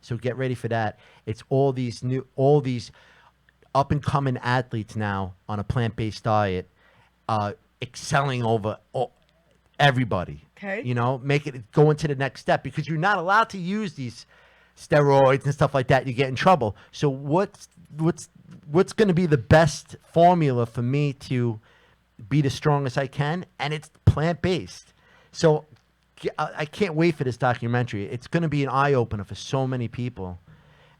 So get ready for that. It's all these up and coming athletes now on a plant-based diet, excelling over everybody. Okay. You know, make it go into the next step because you're not allowed to use these steroids and stuff like that. You get in trouble. So what's going to be the best formula for me to be the strongest I can? And it's plant-based. So I can't wait for this documentary. It's going to be an eye-opener for so many people.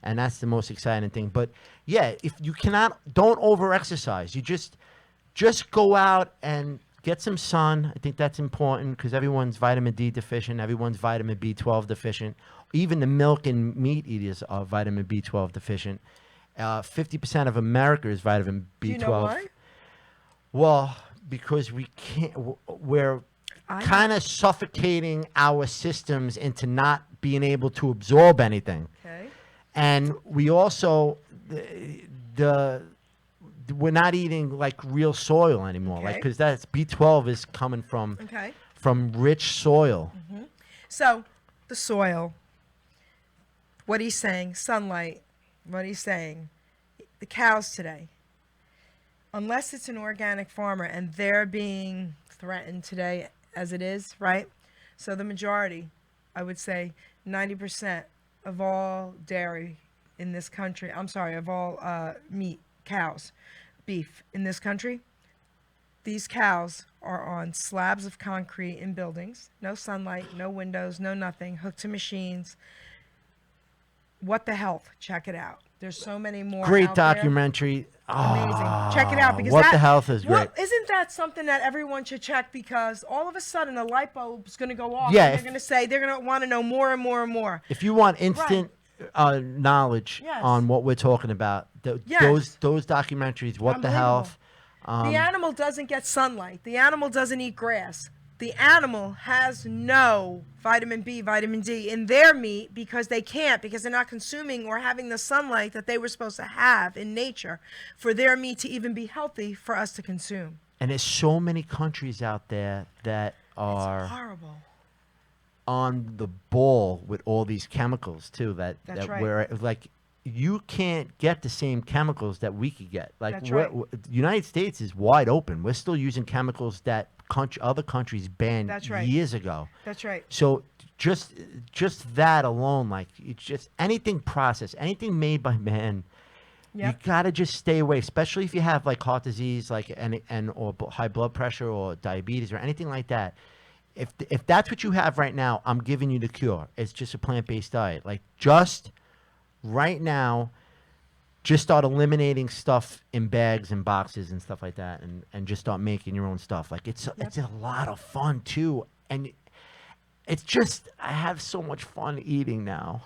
And that's the most exciting thing. But yeah, if you don't over-exercise. You just go out and get some sun. I think that's important because everyone's vitamin D deficient. Everyone's vitamin B12 deficient. Even the milk and meat eaters are vitamin B12 deficient. 50% of America is vitamin B12. Do you know why? Well, because we're kind of suffocating our systems into not being able to absorb anything. Okay. And we also, we're not eating like real soil anymore, like because that's B12 is coming from rich soil. Mm-hmm. So the soil, what he's saying, sunlight, what he's saying, the cows today, unless it's an organic farmer and they're being threatened today as it is, right? So the majority, I would say 90% of all dairy in this country, of all meat, cows, beef in this country, these cows are on slabs of concrete in buildings, no sunlight, no windows, no nothing, hooked to machines. What the Health, check it out. There's so many more. Great out documentary. there. Amazing. Check it out because What the Health is great. Isn't that something that everyone should check? Because all of a sudden a light bulb's going to go off. Yeah, and they're going to want to know more and more and more. If you want instant knowledge on what we're talking about, those documentaries, What the Health. The animal doesn't get sunlight. The animal doesn't eat grass. The animal has no vitamin B, vitamin D in their meat because they're not consuming or having the sunlight that they were supposed to have in nature for their meat to even be healthy for us to consume. And there's so many countries out there that are horrible on the ball with all these chemicals too. That's right. We're like, you can't get the same chemicals that we could get. Like That's right. The United States is wide open. We're still using chemicals that other countries banned years ago. That's right. So just that alone, like it's just anything processed, anything made by man, you gotta just stay away. Especially if you have like heart disease, like or high blood pressure or diabetes or anything like that. If that's what you have right now, I'm giving you the cure. It's just a plant-based diet. Like just right now, just start eliminating stuff in bags and boxes and stuff like that, and just start making your own stuff. Like it's a lot of fun too, and it's just I have so much fun eating now.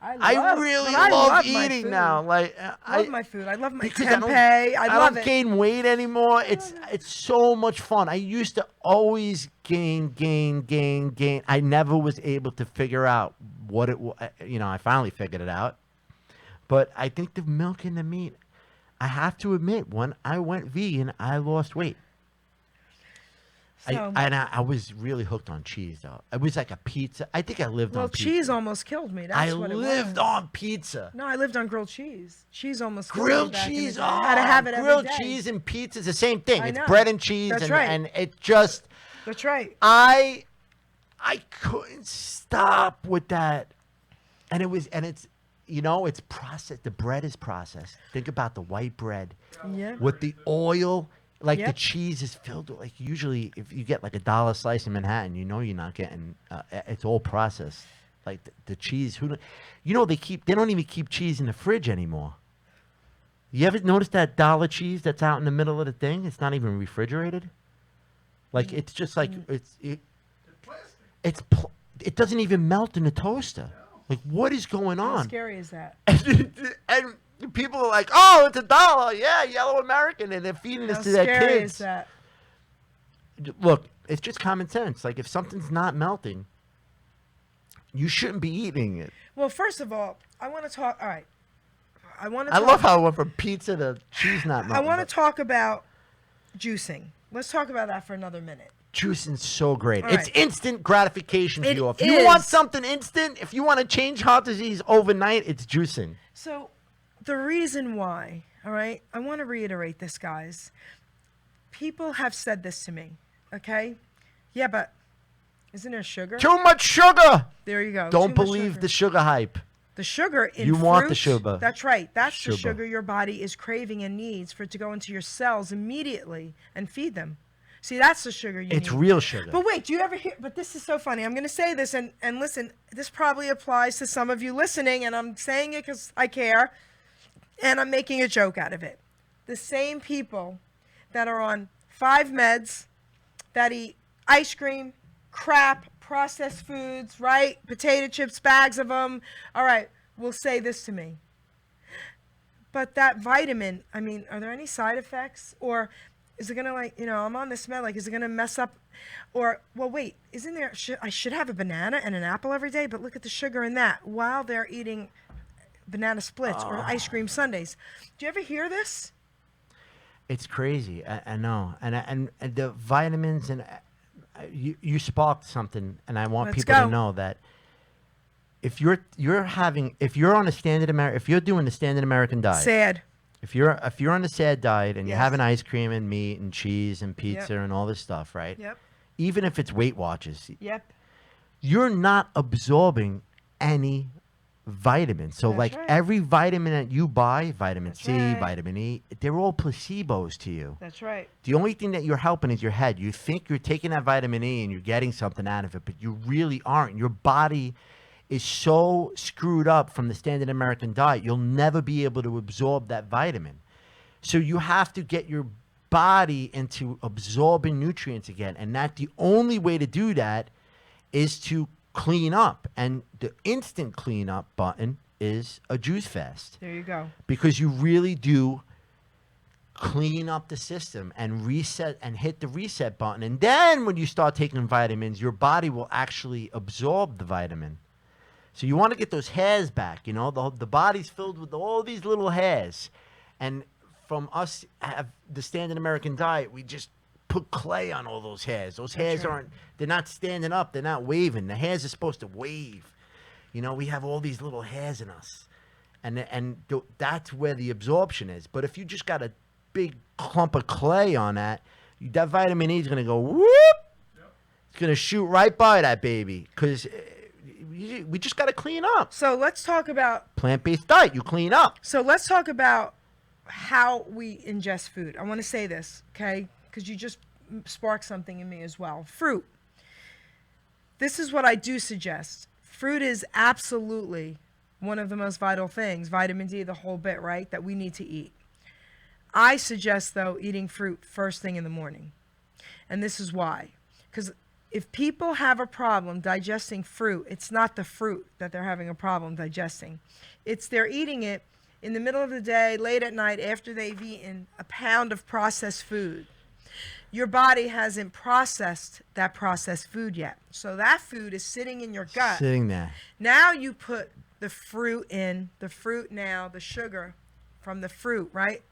I really love eating now. Like I love my food. I love my because tempeh. I love it. don't gain weight anymore. It's so much fun. I used to always gain. I never was able to figure out what it was. I finally figured it out. But I think the milk and the meat, I have to admit, when I went vegan, I lost weight. I was really hooked on cheese, though. It was like a pizza. I think I lived on pizza. Well, cheese almost killed me. That's what it was. I lived on pizza. No, I lived on grilled cheese. Cheese almost killed grilled me. Cheese. I had to have it every grilled day. cheese and pizza is the same thing. I It's know. bread and cheese. That's and, right. and it just. That's right. I couldn't stop with that, and it's. It's processed. The bread is processed. Think about the white bread with the oil. Like the cheese is filled with, like usually if you get like $1 slice in Manhattan, you're not getting, it's all processed. Like the cheese, they don't even keep cheese in the fridge anymore. You ever notice that dollar cheese that's out in the middle of the thing? It's not even refrigerated. Like it's just like, it doesn't even melt in the toaster. Like, what is going on? How scary is that? And people are like, "Oh, it's $1." Yeah, yellow American, and they're feeding this to their kids. How scary is that? Look, it's just common sense. Like, if something's not melting, you shouldn't be eating it. Well, first of all, I want to talk. All right, I love how it went from pizza to cheese not melting. I want to talk about juicing. Let's talk about that for another minute. Juicing's so great. All It's right. instant gratification for It you. If you want is. something instant, if you want to change heart disease overnight, it's juicing. So, the reason why, all right, I want to reiterate this, guys. People have said this to me, okay? Yeah, but isn't there sugar? Too much sugar. There you go. Don't Too much believe sugar. the sugar hype. The sugar in You want the fruit, sugar. That's right. That's the Sugar. sugar your body is craving and needs for it to go into your cells immediately and feed them. See, that's the sugar you need. It's real sugar. But wait, do you ever hear? But this is so funny. I'm going to say this, and listen, this probably applies to some of you listening, and I'm saying it because I care, and I'm making a joke out of it. The same people that are on 5 meds, that eat ice cream, crap, processed foods, right? Potato chips, bags of them. All right, will say this to me. But that vitamin, I mean, are there any side effects? Or is it going to, like, I'm on this med, like, is it going to mess up? Or, well, wait, isn't there, I should have a banana and an apple every day, but look at the sugar in that while they're eating banana splits or ice cream sundaes. Do you ever hear this? It's crazy. I know. And the vitamins, and you sparked something, and I want Let's people go. to know that if you're on a standard if you're doing the standard American diet, Sad. if you're on the sad diet and you're Yes. having ice cream and meat and cheese and pizza and all this stuff, right? Yep. Even if it's Weight Watchers, Yep. you're not absorbing any vitamins. So That's like right. every vitamin that you buy, vitamin That's C, right. vitamin E, they're all placebos to you. That's right. The only thing that you're helping is your head. You think you're taking that vitamin E and you're getting something out of it, but you really aren't. Your body is so screwed up from the standard American diet, you'll never be able to absorb that vitamin. So you have to get your body into absorbing nutrients again. And that the only way to do that is to clean up. And the instant cleanup button is a juice fast. There you go. Because you really do clean up the system and reset and hit the reset button. And then when you start taking vitamins, your body will actually absorb the vitamin. So you want to get those hairs back, the body's filled with all these little hairs. And from us have the standard American diet, we just put clay on all those hairs. Those hairs right. they're not standing up, they're not waving. The hairs are supposed to wave. We have all these little hairs in us. That's where the absorption is. But if you just got a big clump of clay on that vitamin E is going to go whoop. It's going to shoot right by that baby because we just got to clean up. So let's talk about Plant-based diet, you clean up. how we ingest food. I want to say this, okay? Because you just sparked something in me as well. Fruit. This is what I do suggest. Fruit is absolutely one of the most vital things, vitamin D, the whole bit, right, that we need to eat. I suggest, though, eating fruit first thing in the morning. And this is why. Because if people have a problem digesting fruit, it's not the fruit that they're having a problem digesting. It's they're eating it in the middle of the day, late at night, after they've eaten a pound of processed food. Your body hasn't processed that processed food yet. So that food is sitting in your gut. Sitting there. Now you put the fruit in, the sugar from the fruit, right?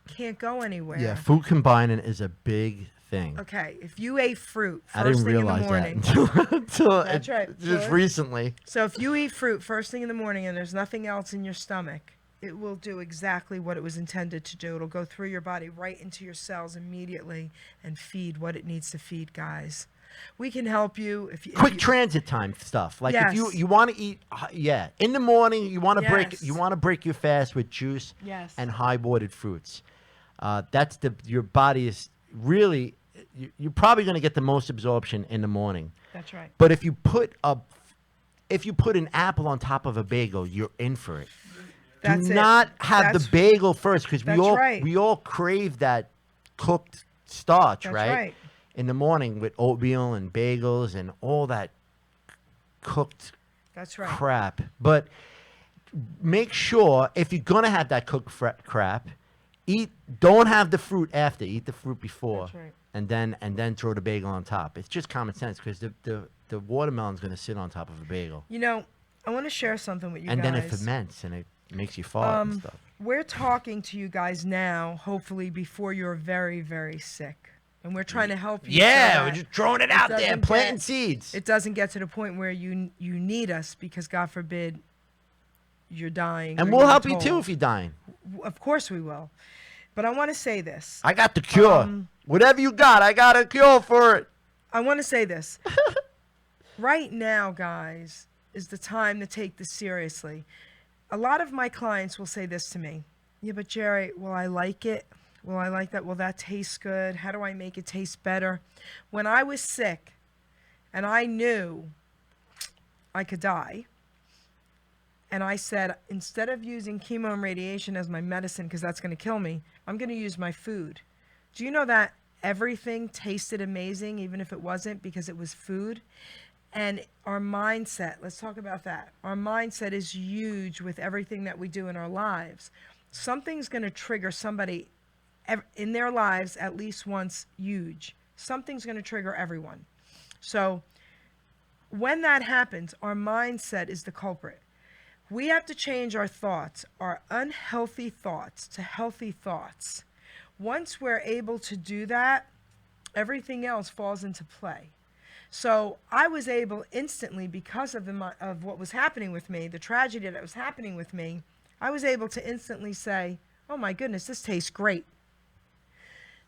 Can't go anywhere. Yeah, food combining is a big thing. Okay, if you ate fruit I first didn't thing in the realize morning. that until That's right. just So- recently. So if you eat fruit first thing in the morning and there's nothing else in your stomach, it will do exactly what it was intended to do. It'll go through your body right into your cells immediately and feed what it needs to feed, guys. We can help you if you Quick transit time stuff. Like if Yes. you want to eat, in the morning you want to Yes. break your fast with juice Yes. and high watered fruits. That's your body is really you're probably going to get the most absorption in the morning. That's right. But if you put an apple on top of a bagel, you're in for it. That's Do it. not have That's- the bagel first because That's right. we all crave that cooked starch, That's right? right. In the morning with oatmeal and bagels and all that cooked That's right. crap. But make sure if you're gonna have that cooked crap, don't have the fruit after. Eat the fruit before, That's right. and then throw the bagel on top. It's just common sense because the watermelon's gonna sit on top of a bagel, I want to share something with you and guys. then it ferments and it makes you fart and stuff. We're talking to you guys now, hopefully before you're very, very sick. and we're trying to help you. Yeah, so we're that just throwing it out there, doesn't planting get- seeds. it doesn't get to the point where you need us because God forbid you're dying. And or we'll you're help you too told. if you're dying. Of course we will. But I want to say this. I got the cure. Whatever you got, I got a cure for it. I want to say this. Right now, guys, is the time to take this seriously. A lot of my clients will say this to me. Yeah, but Jerry, will I like it? Will I like that? Will that taste good? How do I make it taste better? When I was sick and I knew I could die, and I said, instead of using chemo and radiation as my medicine, because that's going to kill me, I'm going to use my food. Do you know that everything tasted amazing, even if it wasn't, because it was food? And our mindset, let's talk about that. Our mindset is huge with everything that we do in our lives. Something's going to trigger somebody in their lives at least once huge. Something's going to trigger everyone. So when that happens, our mindset is the culprit. We have to change our thoughts, our unhealthy thoughts, to healthy thoughts. Once we're able to do that, everything else falls into play. So I was able instantly, because of what was happening with me, the tragedy that was happening with me, I was able to instantly say, oh my goodness, this tastes great.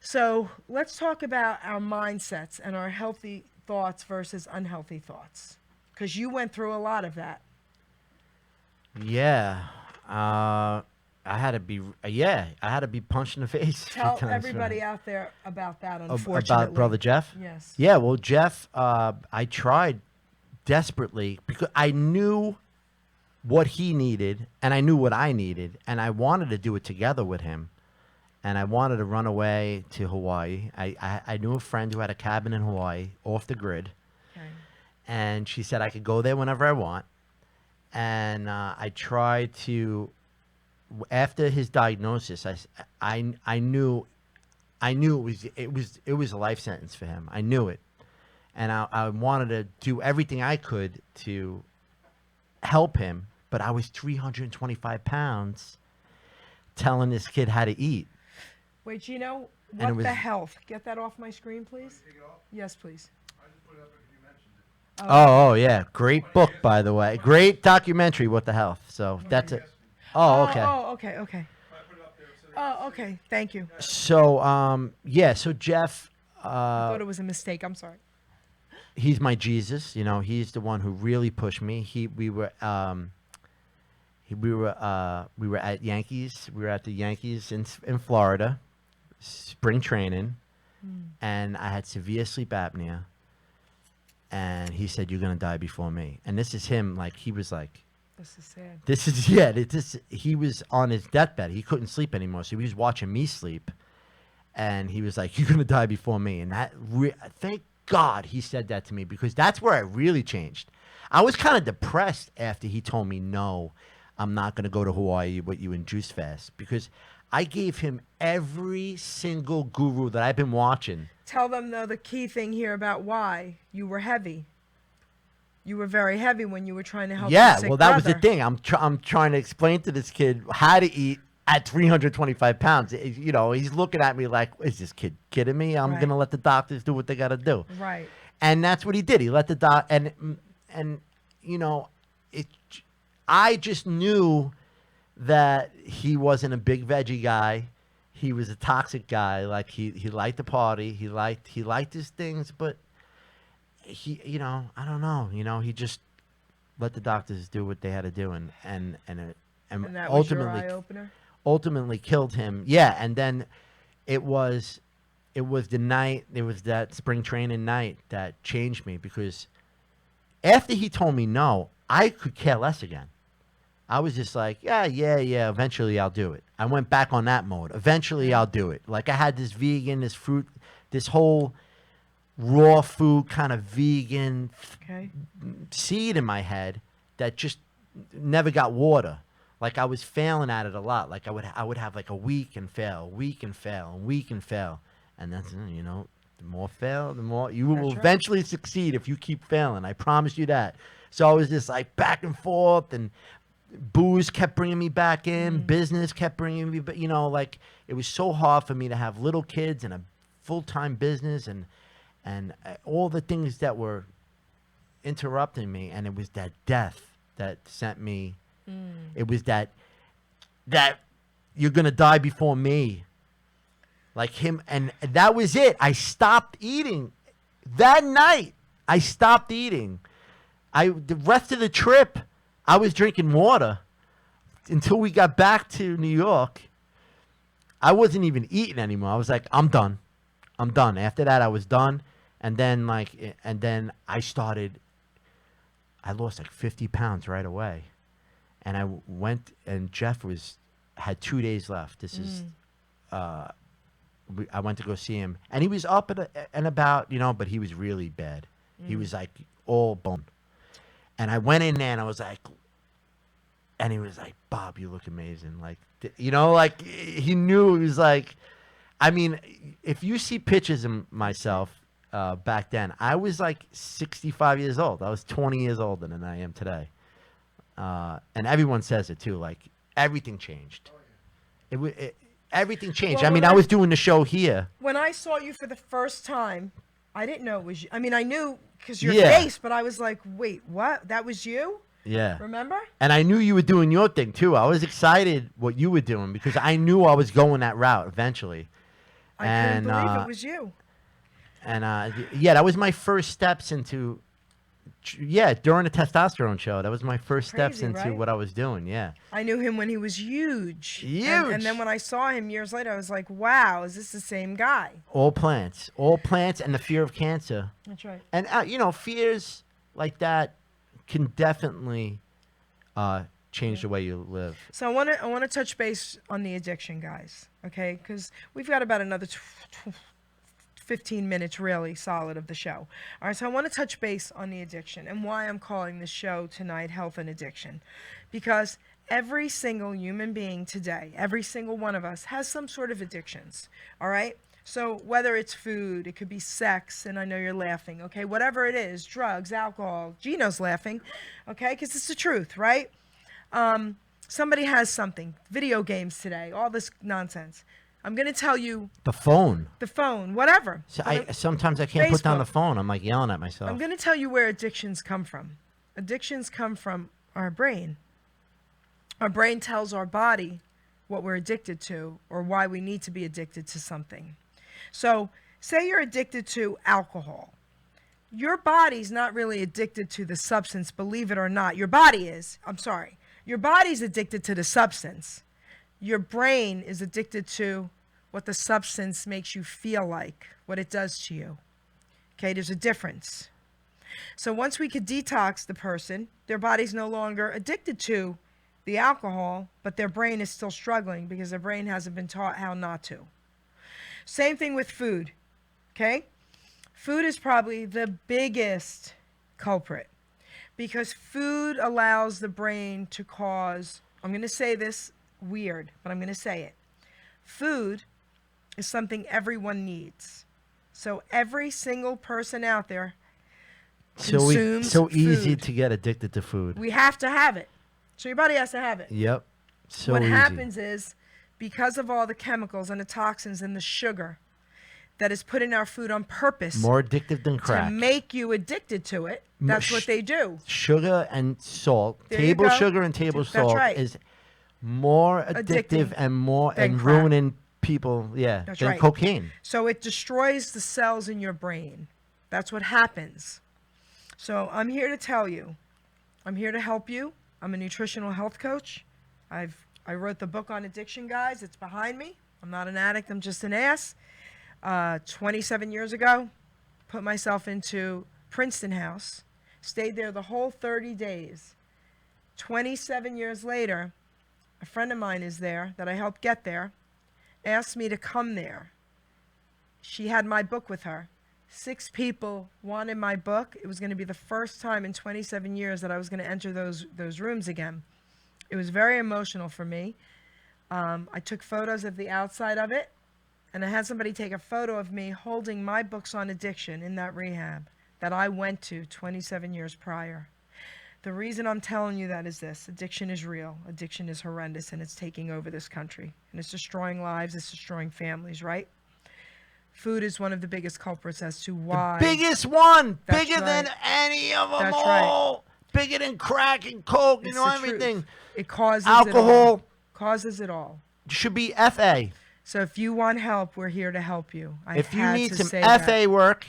So let's talk about our mindsets and our healthy thoughts versus unhealthy thoughts, because you went through a lot of that. Yeah. I had to be punched in the face. a few Tell times, everybody out there about that, unfortunately. about brother Jeff. Yes. Yeah, well, Jeff, I tried desperately because I knew what he needed and I knew what I needed, and I wanted to do it together with him. And I wanted to run away to Hawaii. I knew a friend who had a cabin in Hawaii, off the grid, Okay. and she said I could go there whenever I want. And I tried to. After his diagnosis, I knew it was a life sentence for him. I knew it, and I wanted to do everything I could to help him. But I was 325 pounds, telling this kid how to eat. Wait, Gino, And what it was- the health? Get that off my screen, please. Take it off? Yes, please. I just put it up because you mentioned it. Oh yeah, great book by the way, great documentary. What the health? So that's it. Oh okay. Oh, okay, okay. I put it up there so that Oh, okay. Thank you. So yeah, so Jeff, I thought it was a mistake. I'm sorry. he's my Jesus. You know, he's the one who really pushed me. We were at Yankees. We were at the Yankees in Florida, spring training, and I had severe sleep apnea. And he said, "You're gonna die before me." And this is him. Like he was like, This is sad. "This is yeah." He was on his deathbed. He couldn't sleep anymore, so he was watching me sleep. And he was like, "You're gonna die before me." And thank God he said that to me, because that's where I really changed. I was kind of depressed after he told me, "No, I'm not gonna go to Hawaii with you and Juice Fast," because I gave him every single guru that I've been watching. Tell them, though, the key thing here about why you were heavy. You were very heavy when you were trying to help your Yeah, sick well, that was the brother. thing. I'm trying to explain to this kid how to eat at 325 pounds. You know, he's looking at me like, "Is this kid kidding me? I'm Right. gonna let the doctors do what they gotta do." Right. And that's what he did. He let the doc and you know, I just knew that he wasn't a big veggie guy. He was a toxic guy. Like he liked to party. He liked his things, but he, you know, I don't know. You know, he just let the doctors do what they had to do, and And that was ultimately your eye opener. ultimately killed him. Yeah, and then it was the night, it was that spring training night that changed me, because after he told me no, I could care less again. I was just like, yeah, eventually I'll do it. I went back on that mode. Eventually I'll do it. Like I had this vegan, this fruit, this whole raw food kind of vegan Okay. seed in my head that just never got water. Like I was failing at it a lot. Like I would have like a week and fail, a week and fail, a week and fail. And that's, you know, the more fail, the more you will That's right. eventually succeed if you keep failing. I promise you that. So I was just like back and forth, and booze kept bringing me back in, business kept bringing me, but you know, like it was so hard for me to have little kids and a full-time business and all the things that were interrupting me, and it was that death that sent me. It was that you're gonna die before me, like him, and that was it. I stopped eating that night. I stopped eating. The rest of the trip, I was drinking water until we got back to New York. I wasn't even eating anymore. I was like, I'm done. I'm done. After that, I was done. And then I lost like 50 pounds right away. And I went, and Jeff had 2 days left. This is, I went to go see him, and he was up and about, but he was really bad. He was like all bone. And I went in there, and I was like, and he was like, Bob, you look amazing. Like, like he knew. He was like, I mean, if you see pictures of myself back then, I was like 65 years old. I was 20 years older than I am today. And everyone says it too. Like, everything changed. Everything changed. Well, I mean, I was doing the show here. When I saw you for the first time, I didn't know it was you. I mean, I knew because your Yeah. face, but I was like, wait, what? That was you? Yeah. Remember? And I knew you were doing your thing too. I was excited what you were doing because I knew I was going that route eventually. I couldn't believe it was you. And yeah, that was my first steps into. Yeah, during the testosterone show, that was my first steps Crazy, into right? what I was doing. Yeah. I knew him when he was huge. Huge. And then when I saw him years later, I was like, wow, is this the same guy? All plants, and the fear of cancer. That's right. And fears like that can definitely change the way you live. So I want to touch base on the addiction, guys. Okay, because we've got about another 15 minutes really solid of the show. All right, so I want to touch base on the addiction and why I'm calling this show tonight Health and Addiction. Because every single human being today, every single one of us has some sort of addictions. All right. So whether it's food, it could be sex, and I know you're laughing, okay? Whatever it is, drugs, alcohol. Gino's laughing, okay? Because it's the truth, right? Somebody has something. Video games today, all this nonsense. I'm going to tell you The phone. the phone, whatever. So But sometimes I can't put down Facebook. the phone. I'm like yelling at myself. I'm going to tell you where addictions come from. Addictions come from our brain. Our brain tells our body what we're addicted to or why we need to be addicted to something. So, say you're addicted to alcohol. Your body's not really addicted to the substance, believe it or not. Your body is. I'm sorry. Your body's addicted to the substance. Your brain is addicted to what the substance makes you feel like, what it does to you. Okay, there's a difference. So once we could detox the person, their body's no longer addicted to the alcohol, but their brain is still struggling because their brain hasn't been taught how not to. Same thing with food, okay? Food is probably the biggest culprit because food allows the brain to cause, I'm going to say this weird, but I'm going to say it. Food is something everyone needs. So every single person out there consumes so easy food. to get addicted to food. We have to have it. So your body has to have it. Yep. So What easy. happens is because of all the chemicals and the toxins and the sugar that is put in our food on purpose More addictive than to crack. make you addicted to it, that's what they do. Sugar and salt, There you table go. sugar and table That's salt right. is more addictive Addicting and more than and crack. ruining people. Yeah, That's than right. cocaine. So it destroys the cells in your brain. That's what happens. So I'm here to tell you. I'm here to help you. I'm a nutritional health coach. I wrote the book on addiction, guys. It's behind me. I'm not an addict. I'm just an ass. 27 years ago, put myself into Princeton House. Stayed there the whole 30 days. 27 years later, a friend of mine is there that I helped get there. Asked me to come there. She had my book with her. 6 people wanted my book. It was going to be the first time in 27 years that I was going to enter those rooms again. It was very emotional for me. I took photos of the outside of it, and I had somebody take a photo of me holding my books on addiction in that rehab that I went to 27 years prior. The reason I'm telling you that is this. Addiction is real. Addiction is horrendous, and it's taking over this country. And it's destroying lives. It's destroying families, right? Food is one of the biggest culprits as to why. Biggest one, That's bigger than right. any of them That's right. all. Bigger than crack and coke, It's you know, the truth. everything. It causes Alcohol. it all. Causes it all. Should be FA. So if you want help, we're here to help you. If you had need to some say FA that. work,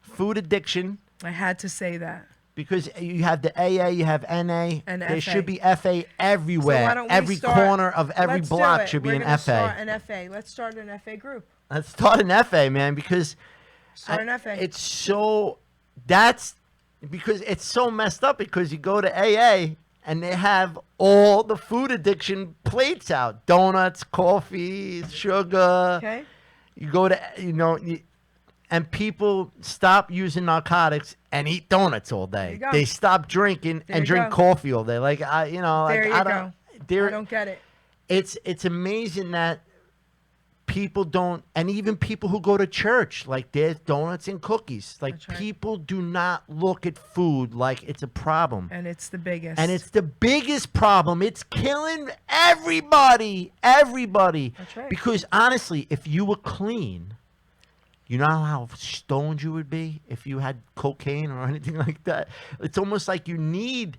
food addiction, I had to say that. because you have the AA, you have NA. And there FA. should be FA everywhere. So why don't we Every start- corner of every Let's do block it. should be We're an gonna FA. Start an FA. Let's start an FA group. Let's start an FA, man, because Start an FA. it's so that's because it's so messed up, because you go to AA and they have all the food addiction plates out: donuts, coffee, sugar. Okay. You go to, and people stop using narcotics and eat donuts all There day. you go. They stop drinking There and you drink go. coffee all day. Like I There you I go. don't. There, I don't get it. it's amazing that people don't, and even people who go to church, like there's donuts and cookies. Like That's right. people do not look at food like it's a problem. And it's the biggest. And it's the biggest problem. It's killing everybody. Everybody. That's right. Because honestly, if you were clean, you know how stoned you would be if you had cocaine or anything like that? It's almost like you need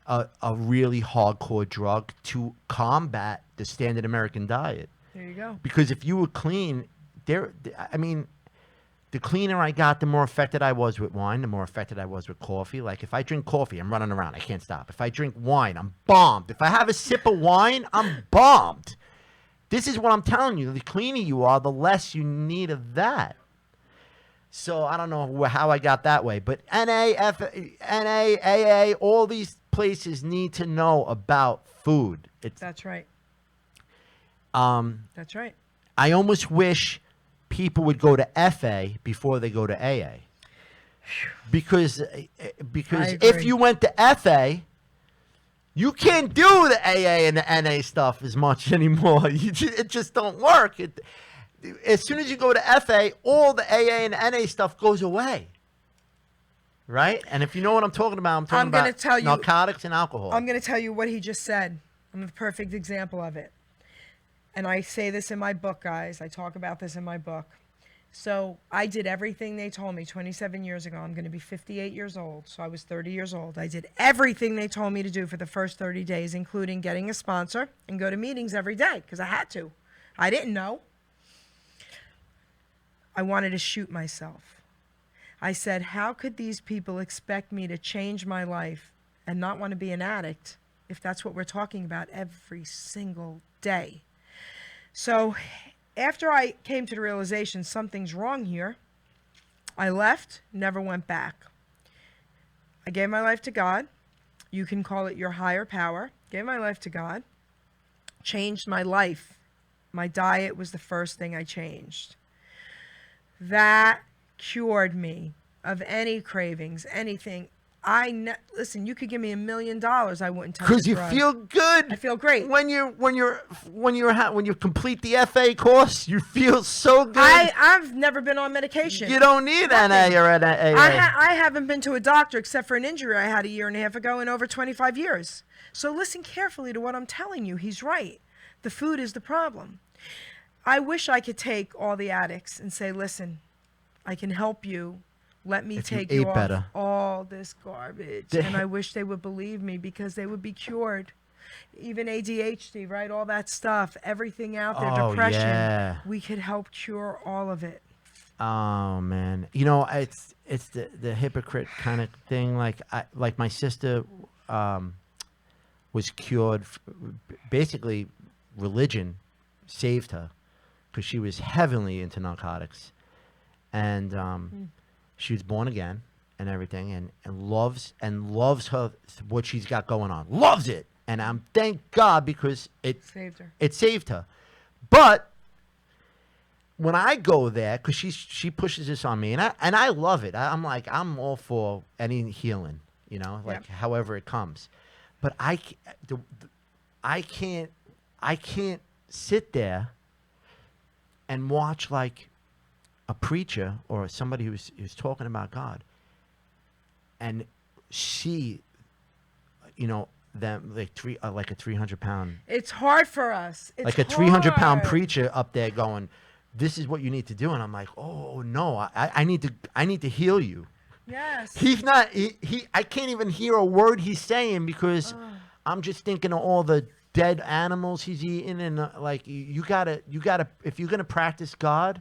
a really hardcore drug to combat the standard American diet. There you go. Because if you were clean, the cleaner I got, the more affected I was with wine, the more affected I was with coffee. Like if I drink coffee, I'm running around. I can't stop. If I drink wine, I'm bombed. If I have a sip of wine, I'm bombed. This is what I'm telling you. The cleaner you are, the less you need of that. So I don't know how I got that way, but NA, AA, all these places need to know about food. It's That's right. um. That's right. I almost wish people would go to FA before they go to AA. Because I if agree. you went to FA, you can't do the AA and the NA stuff as much anymore. It just don't work. As soon as you go to FA, all the AA and the NA stuff goes away. Right? And if you know what I'm talking about, I'm talking I'm gonna about tell you- narcotics and alcohol. I'm going to tell you what he just said. I'm the perfect example of it. And I say this in my book, guys. I talk about this in my book. So I did everything they told me 27 years ago. I'm going to be 58 years old. So I was 30 years old. I did everything they told me to do for the first 30 days, including getting a sponsor and go to meetings every day because I had to. I didn't know. I wanted to shoot myself. I said, how could these people expect me to change my life and not want to be an addict if that's what we're talking about every single day? So after I came to the realization something's wrong here, I left, never went back. I gave my life to God. You can call it your higher power. Gave my life to God. Changed my life. My diet was the first thing I changed. That cured me of any cravings, anything. Listen, you could give me $1 million, I wouldn't touch Because a you drug. feel good. I feel great. When you complete the FA course, you feel so good. I've never been on medication. You don't need NA or NA. I haven't been to a doctor except for an injury I had a year and a half ago in over 25 years. So listen carefully to what I'm telling you. He's right. The food is the problem. I wish I could take all the addicts and say, listen, I can help you. Let me If you take you ate off better. all this garbage. And I wish they would believe me because they would be cured. Even ADHD, right? All that stuff, everything out there, Oh, depression. yeah. We could help cure all of it. Oh man, it's the hypocrite kind of thing. Like my sister was cured. Basically, religion saved her because she was heavily into narcotics, and she was born again and everything, and loves her what she's got going on. Loves it, and I'm thank God because Saved her. it saved her. But when I go there, because she pushes this on me, and I love it. I'm all for any healing, Yep. however it comes. But I can't sit there and watch like a preacher or somebody who's talking about God and see, them like a 300-pound. It's hard for us. It's Like a 300-pound hard. preacher up there going, this is what you need to do. And I'm like, oh no, I need to heal you. Yes. He's not, I can't even hear a word he's saying because I'm just thinking of all the dead animals he's eating. And like, you gotta, if you're going to practice God,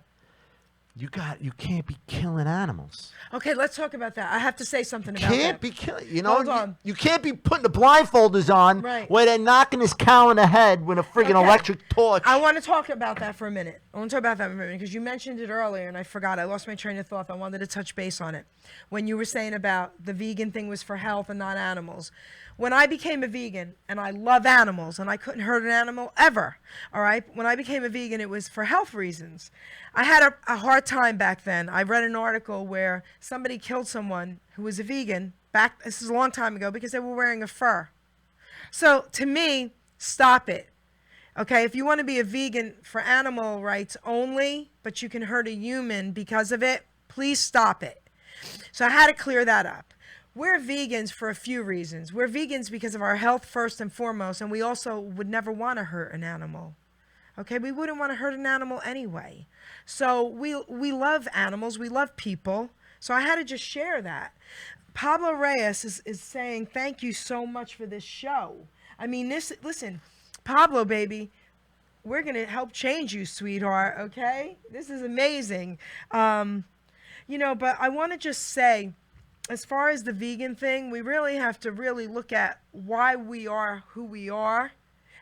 you can't be killing animals. Okay, let's talk about that. I have to say something about Can't that. be killing, you know, Hold on. you can't be putting the blindfolders on Right. where they're knocking his cow in the head with a friggin' Okay. electric torch. I want to talk about that for a minute. I want to talk about that for a minute because you mentioned it earlier and I forgot. I lost my train of thought. I wanted to touch base on it. When you were saying about the vegan thing was for health and not animals. When I became a vegan, and I love animals, and I couldn't hurt an animal ever, all right? When I became a vegan, it was for health reasons. I had a hard time back then. I read an article where somebody killed someone who was a vegan this is a long time ago, because they were wearing a fur. So to me, stop it. Okay, if you want to be a vegan for animal rights only, but you can hurt a human because of it, please stop it. So I had to clear that up. We're vegans for a few reasons. We're vegans because of our health first and foremost, and we also would never want to hurt an animal. Okay, we wouldn't want to hurt an animal anyway. So we love animals, we love people. So I had to just share that. Pablo Reyes is saying thank you so much for this show. I mean, listen, Pablo, baby, we're going to help change you, sweetheart, okay? This is amazing. You know, but I want to just say, as far as the vegan thing, we really have to really look at why we are who we are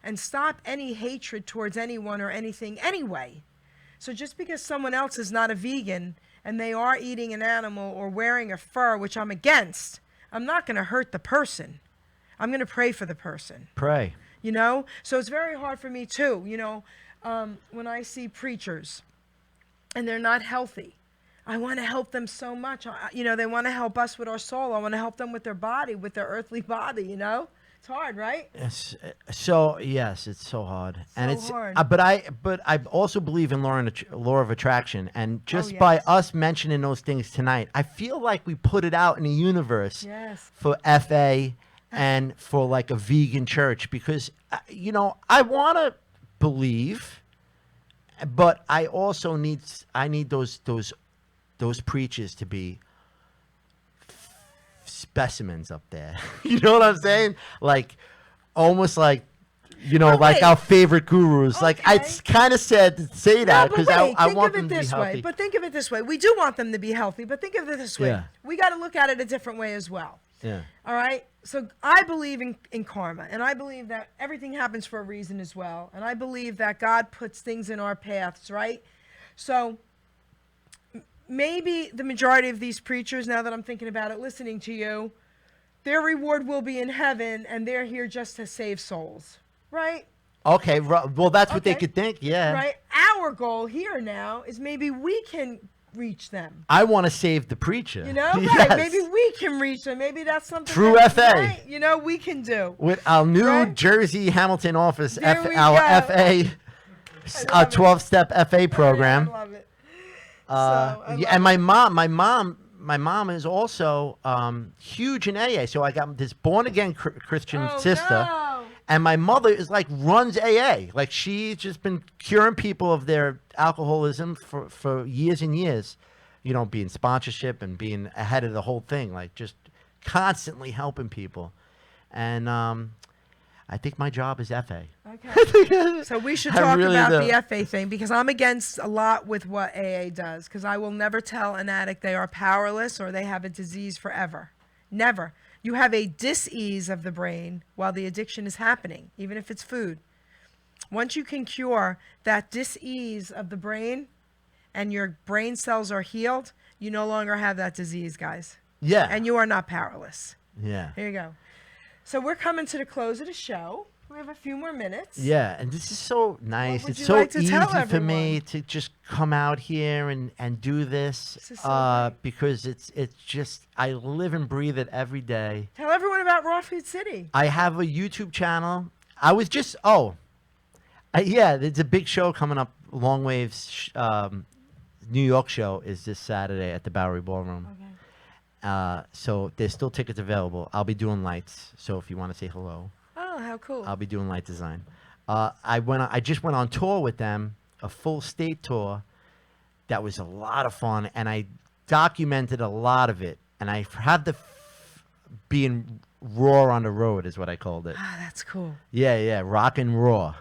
and stop any hatred towards anyone or anything anyway. So just because someone else is not a vegan and they are eating an animal or wearing a fur, which I'm against, I'm not going to hurt the person. I'm going to pray for the person. Pray. You know? So it's very hard for me too, you know, when I see preachers and they're not healthy. I want to help them so much. You know, they want to help us with our soul. I want to help them with their body, with their earthly body, you know? It's hard, right? Yes. So yes, it's so hard, and it's. hard. But I also believe in law of attraction, and just by yes. us mentioning those things tonight, I feel like we put it out in the universe Yes. for FA and for like a vegan church, because you know, I want to believe, but I also need those preachers to be specimens up there. You know what I'm saying? Like, almost like, you know, But like wait. our favorite gurus. Like, Okay. it's kind of sad to say that No, but because wait, I think want of them it to be this healthy. way. But think of it this way. We do want them to be healthy, but think of it this way. Yeah. We got to look at it a different way as well. Yeah. All right. So I believe in karma, and I believe that everything happens for a reason as well. And I believe that God puts things in our paths, right? So maybe the majority of these preachers, now that I'm thinking about it, listening to you, their reward will be in heaven, and they're here just to save souls, right? Okay. Well, that's what they Okay. could think. Yeah. Right. Our goal here now is maybe we can reach them. I want to save the preacher. You know, Yes. right? Maybe we can reach them. Maybe that's something True that, FA. right, you know, we can do. With our new Right? Jersey Hamilton office, There we our go. FA, love our it. 12-step FA program. I love it. Yeah, and my mom is also huge in AA. So I got this born again Christian Oh, sister, no. and my mother is like runs AA. Like she's just been curing people of their alcoholism for years and years. You know, being sponsorship and being ahead of the whole thing, like just constantly helping people. And I think my job is FA. Okay. So we should I talk really about do. the FA thing, because I'm against a lot with what AA does, because I will never tell an addict they are powerless or they have a disease forever. Never. You have a dis-ease of the brain while the addiction is happening, even if it's food. Once you can cure that dis-ease of the brain and your brain cells are healed, you no longer have that disease, guys. Yeah. And you are not powerless. Yeah. Here you go. So we're coming to the close of the show. We have a few more minutes. Yeah, and this is so nice. would It's you so like to easy tell for me everyone? to just come out here and do this, This is so great. because it's just I live and breathe it every day. Tell everyone about Raw Food City. I have a YouTube channel. I was just yeah, there's a big show coming up. Long Waves New York show is this Saturday at the Bowery Ballroom. So there's still tickets available. I'll be doing lights. So if you want to say hello, Oh, how cool. I'll be doing light design. I just went on tour with them, a full state tour, that was a lot of fun, and I documented a lot of it, and I had the being raw on the road is what I called it. Ah, that's cool. Yeah, rock and raw.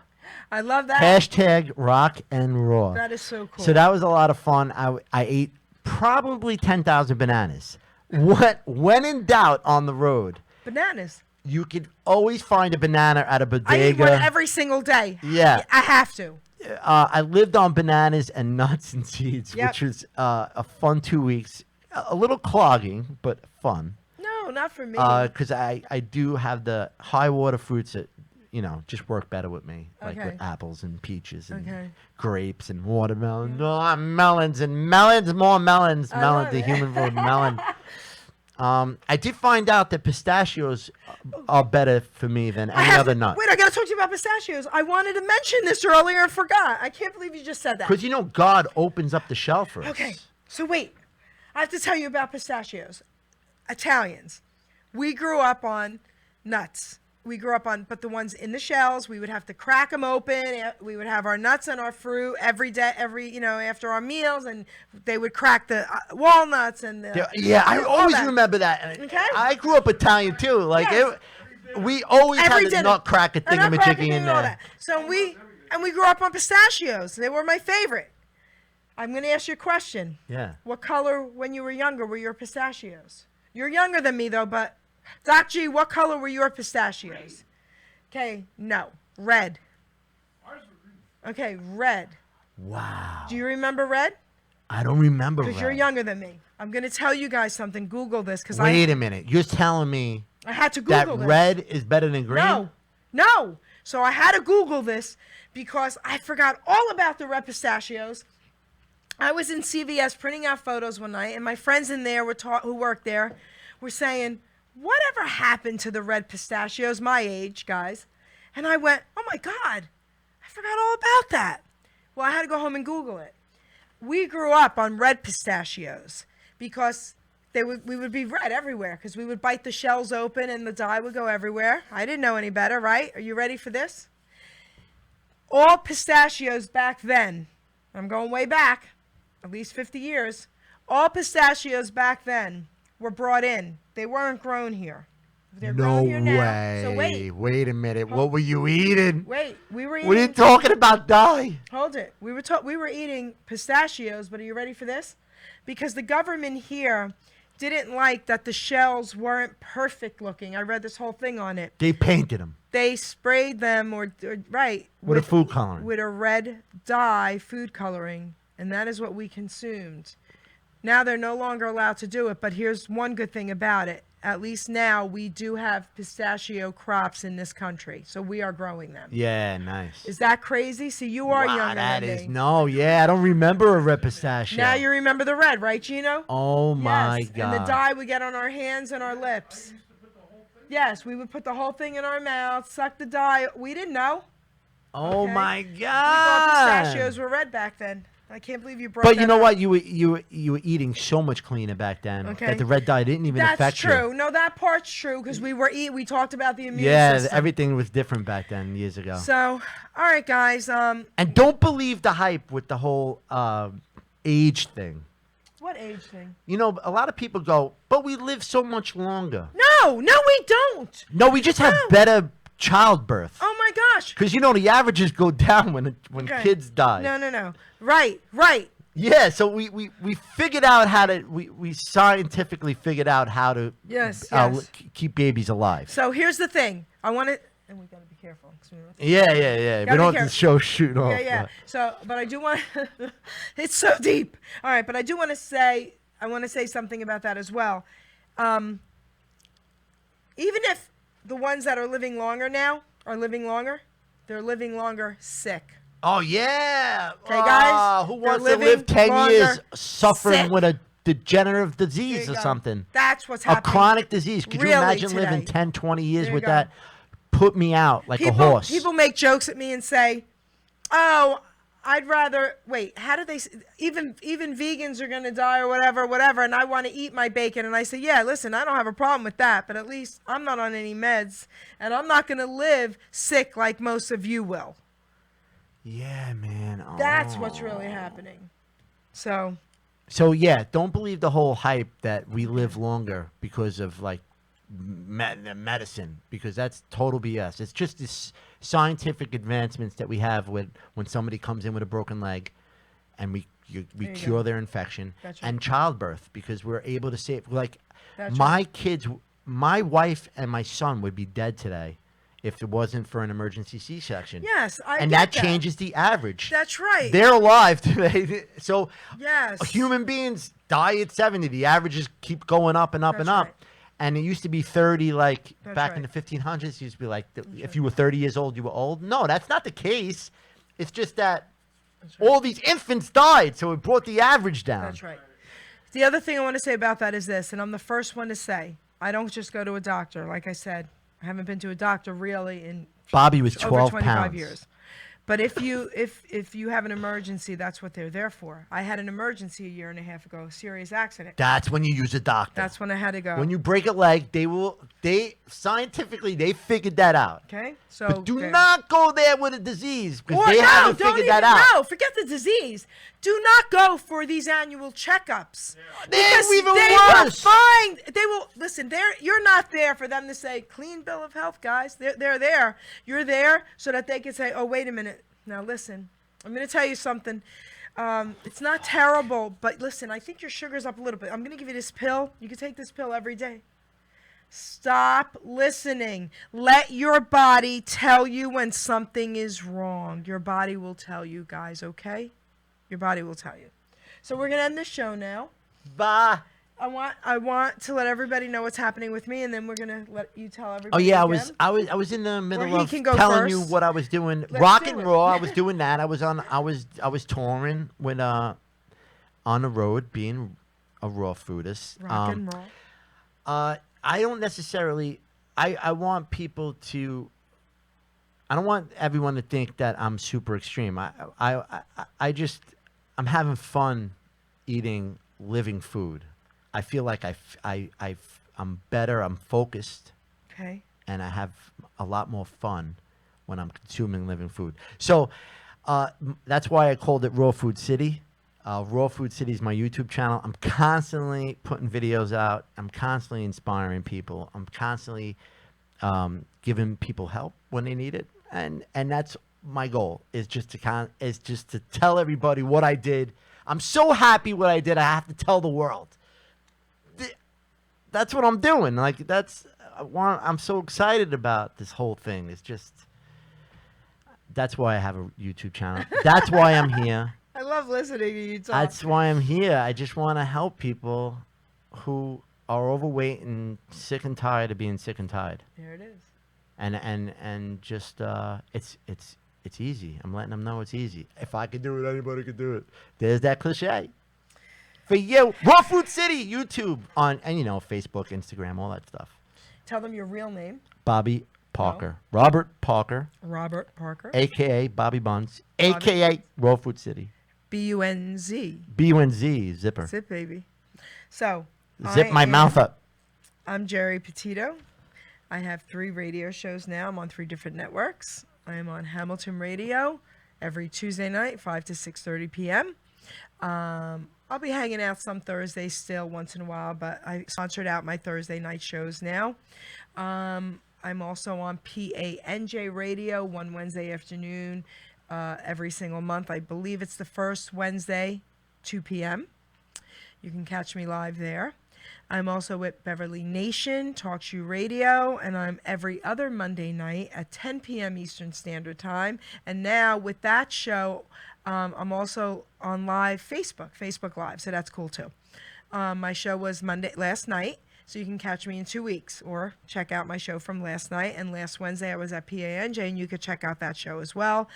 I love that. Hashtag rock and raw. That is so cool. So that was a lot of fun. I ate probably 10,000 bananas. When in doubt on the road, Bananas. you could always find a banana at a bodega. I eat one every single day. Yeah. I have to. I lived on bananas and nuts and seeds, Yep. which was a fun 2 weeks. A little clogging, but fun. No, not for me. Because I do have the high water fruits that, just work better with me. Like Okay. with apples and peaches and Okay. grapes and watermelon. Oh, melons and melons, more melons. I Melon, love the it. human word melon. I did find out that pistachios are better for me than any other nut. Wait, I got to talk to you about pistachios. I wanted to mention this earlier and forgot. I can't believe you just said that. Because God opens up the shell for us. Okay, so wait. I have to tell you about pistachios. Italians. We grew up on nuts. But the ones in the shells, we would have to crack them open. We would have our nuts and our fruit every day, after our meals, and they would crack the walnuts and the. Yeah, I all always that. remember that. And Okay. I grew up Italian too. Like Yes. we always Every had a dinner. nutcracker A nutcracker thingamajiggy thing in and all there. that. So we grew up on pistachios. They were my favorite. I'm going to ask you a question. Yeah. What color, when you were younger, were your pistachios? You're younger than me, though, but Doc G, what color were your pistachios? Okay, no. Red. Ours were green. Okay, red. Wow. Do you remember red? I don't remember. Because you're red. younger than me. I'm going to tell you guys something. Google this, because Wait a minute. You're telling me I had to that Google this. red is better than green? No. So I had to Google this because I forgot all about the red pistachios. I was in CVS printing out photos one night, and my friends in there who worked there were saying, "Whatever happened to the red pistachios?" My age, guys. And I went, "Oh my God, I forgot all about that." Well, I had to go home and Google it. We grew up on red pistachios because we would be red everywhere because we would bite the shells open and the dye would go everywhere. I didn't know any better, right? Are you ready for this? All pistachios back then, I'm going way back, at least 50 years, all pistachios back then were brought in. They weren't grown here. They're No grown here now. way. So Wait a minute. What were you eating? we were What are you eating. talking about, dye? Hold it. We were eating pistachios, but are you ready for this? Because the government here didn't like that the shells weren't perfect looking. I read this whole thing on it. They painted them They sprayed them right with a food coloring. with a red dye food coloring, and that is what we consumed. Now they're no longer allowed to do it, but here's one good thing about it. At least now we do have pistachio crops in this country, so we are growing them. Yeah, nice. Is that crazy? See, you are Wow, younger that than is me. no. Yeah, I don't remember a red pistachio. Now you remember the red, right, Gino? Oh my Yes, God. and the dye we get on our hands and our lips. Yes, we would put the whole thing in our mouth, suck the dye. We didn't know. Oh Okay. my We thought God. pistachios were red back then. I can't believe you brought But that you know up. what? You were eating so much cleaner back then Okay. that the red dye didn't even That's affect true. you. No, that part's true because we talked about the immune Yeah, system. everything was different back then years ago. So, all right, guys. And don't believe the hype with the whole age thing. What age thing? You know, a lot of people go, but we live so much longer. No, we don't. No, we just have No. better childbirth. Oh my gosh. Because the averages go down when Okay. kids die. No. Right. Yeah, so we figured out how to we scientifically figured out how to Yes. keep babies alive. So here's the thing. I want to, and we gotta be careful. 'Cause we don't- Yeah. We Gotta be don't have the careful. show shooting off. Yeah. but- So, but I do want. It's so deep. All right, but I do want to say. I want to say something about that as well. Even if the ones that are living longer now are living longer, they're living longer sick. Oh yeah. Okay, guys? Ah, who They're wants to living live 10 longer years suffering sick. with a degenerative There disease you or go. something? That's what's A happening. chronic disease. Could really you imagine today. living 10, 20 years There you with go. that? Put me out like a horse. People make jokes at me and say, "Oh, I'd rather wait. How do they? Even vegans are gonna die or whatever. And I want to eat my bacon." And I say, "Yeah, listen, I don't have a problem with that, but at least I'm not on any meds, and I'm not gonna live sick like most of you will." Yeah, man. That's what's Oh. really happening. So So yeah, don't believe the whole hype that we live longer because of like medicine, because that's total BS. It's just this scientific advancements that we have when somebody comes in with a broken leg, and we There you cure go. their infection, That's right. and childbirth, because we're able to save. Like That's my right. kids, my wife and my son would be dead today if it wasn't for an emergency C-section. yes, I And get that changes the average. That's right. They're alive today. So Yes. human beings die at 70. The averages keep going up and up and That's up. right. And it used to be 30, like That's back in right. the 1500s. It used to be like if you were 30 years old, you were old. No, that's not the case. It's just that all these infants died, so it brought the average down. That's right. The other thing I want to say about that is this, and I'm the first one to say, I don't just go to a doctor. Like I said, I haven't been to a doctor really in Bobby was over 12 25 pounds. years. But if you have an emergency, that's what they're there for. I had an emergency a year and a half ago, a serious accident. That's when you use a doctor. That's when I had to go. When you break a leg, they scientifically they figured that out. Okay, so But do there. not go there with a disease, because Or they no, haven't don't figured even, that out. No, forget the disease. Do not go for these annual checkups. They're Because even they worse. will find. They will listen. You're not there for them to say clean bill of health, guys. They're there. You're there so that they can say, oh, wait a minute. Now listen. I'm going to tell you something. It's not terrible, but listen. I think your sugar's up a little bit. I'm going to give you this pill. You can take this pill every day. Stop listening. Let your body tell you when something is wrong. Your body will tell you, guys, okay? Your body will tell you. So we're going to end this show now. Bye. I want to let everybody know what's happening with me, and then we're going to let you tell Oh everybody yeah, again. I was in the middle he of can go telling you first. what I was doing. Let's Rock do and it. Raw, I was doing that. I was touring with on the road, being a raw foodist. Rock and roll. I don't necessarily. I want people to. I don't want everyone to think that I'm super extreme. I just I'm having fun eating living food. I feel like I'm better. I'm focused, Okay. and I have a lot more fun when I'm consuming living food. So that's why I called it Raw Food City. Raw Food City is my YouTube channel. I'm constantly putting videos out. I'm constantly inspiring people. I'm constantly giving people help when they need it, and that's my goal. Is just to tell everybody what I did. I'm so happy what I did. I have to tell the world. That's what I'm doing. Like I'm so excited about this whole thing. It's just that's why I have a YouTube channel. That's why I'm here. I love listening to you talk. That's why I'm here. I just want to help people who are overweight and sick and tired of being sick and tired. There it is. And just it's easy. I'm letting them know it's easy. If I could do it, anybody could do it. There's that cliche. For you, Raw Food City, YouTube and Facebook, Instagram, all that stuff. Tell them your real name. Bobby Parker, Robert Parker, Robert Parker. aka Bobby Buns, Bobby aka Raw Food City. BUNZ. BUNZ, zipper. Zip, baby. So. Zip I my am- mouth up. I'm Jerry Petito. I have 3 radio shows now. I'm on 3 different networks. I am on Hamilton Radio every Tuesday night, 5 to 6:30 p.m. I'll be hanging out some Thursdays still once in a while, but I sponsored out my Thursday night shows now. I'm also on PANJ Radio one Wednesday afternoon every single month. I believe it's the first Wednesday, 2 p.m. You can catch me live there. I'm also with Beverly Nation, Talk Shoe Radio, and I'm every other Monday night at 10 p.m. Eastern Standard Time. And now with that show, I'm also on live Facebook Live, so that's cool too. My show was last night, so you can catch me in 2 weeks, or check out my show from last night. And last Wednesday I was at PANJ, and you could check out that show as well.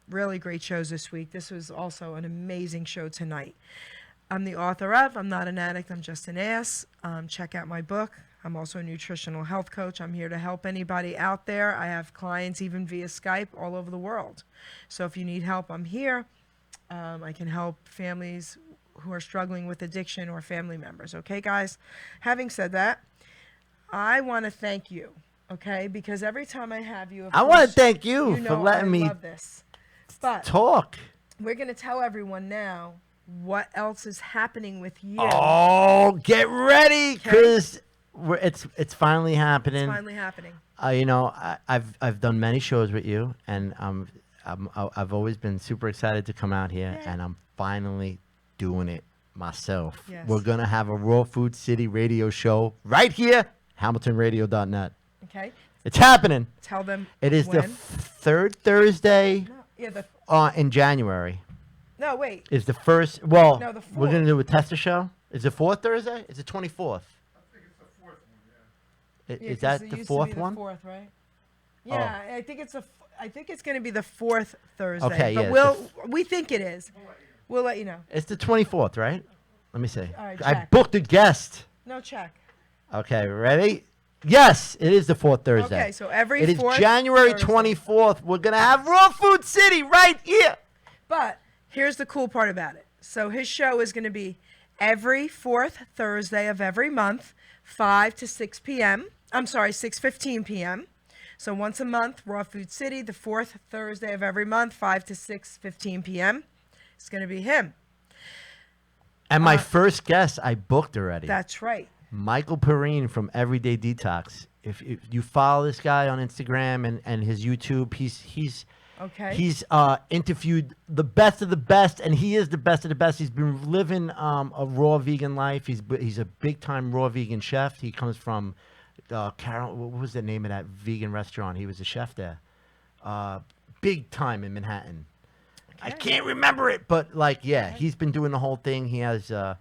Really great shows this week. This was also an amazing show tonight. I'm the author of I'm Not an Addict, I'm Just an Ass. Check out my book. I'm also a nutritional health coach. I'm here to help anybody out there. I have clients even via Skype all over the world. So if you need help, I'm here. I can help families who are struggling with addiction or family members. Okay, guys? Having said that, I want to thank you, okay? Because every time I have you, of I want to course, thank you, you for know letting I me love this. But talk. we're going to tell everyone now what else is happening with you. Oh, get ready, because it's finally happening. It's finally happening. You know, I've done many shows with you, and I've always been super excited to come out here, Yeah. and I'm finally doing it myself. Yes. We're gonna have a Raw Food City radio show right here, HamiltonRadio.net. Okay. It's happening. Tell them. It is the when. third Thursday No, yeah. in January. No, wait. Is the first? Well, No, the we're gonna fourth. do a tester show. Is it fourth Thursday? Is it 24th? I think it's the fourth one, yeah. Yeah, Is 'cause that it the used to be fourth the one? Fourth, right? Yeah, I think it's I think it's going to be the fourth Thursday. Okay, but yeah, it's we think it is. We'll let you know. It's the 24th, right? Let me see. All right, I check. booked a guest. No check. Okay, ready? Yes, it is the fourth Thursday. Okay, so every It is fourth January Thursday. 24th. We're gonna have Raw Food City right here. But here's the cool part about it. So his show is going to be every fourth Thursday of every month, 5 to 6 p.m. I'm sorry, 6:15 p.m. So once a month, Raw Food City, the fourth Thursday of every month, 5 to 6:15 p.m. It's going to be him. And my first guest I booked already. That's right. Michael Perrine from Everyday Detox. If you follow this guy on Instagram and his YouTube, he's Okay. interviewed the best of the best, and he is the best of the best. He's been living a raw vegan life. He's a big time raw vegan chef. He comes from Carol. What was the name of that vegan restaurant? He was a chef there. Big time in Manhattan. I Okay. can't remember it, but like, yeah, he's been doing the whole thing. He has a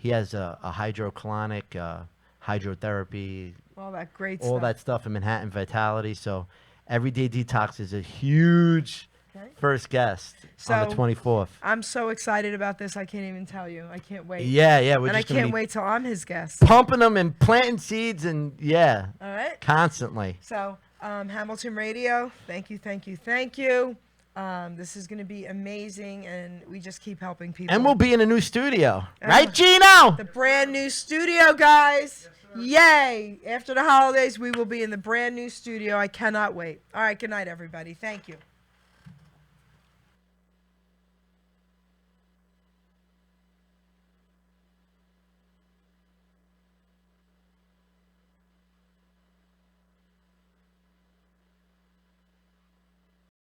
hydrocolonic hydrotherapy, All that great all stuff. that stuff in Manhattan Vitality. So Everyday Detox is a huge Okay. first guest on the So- 24th. I'm so excited about this. I can't even tell you. I can't wait. Yeah, we're and I just gonna can't be wait till I'm his guest. pumping them and planting seeds, and yeah, All right. constantly. So, Hamilton Radio, thank you, thank you, thank you. This is going to be amazing, and we just keep helping people. And we'll be in a new studio, right, Gino? The brand new studio, guys. Yay! After the holidays, we will be in the brand new studio. I cannot wait. All right, good night, everybody. Thank you.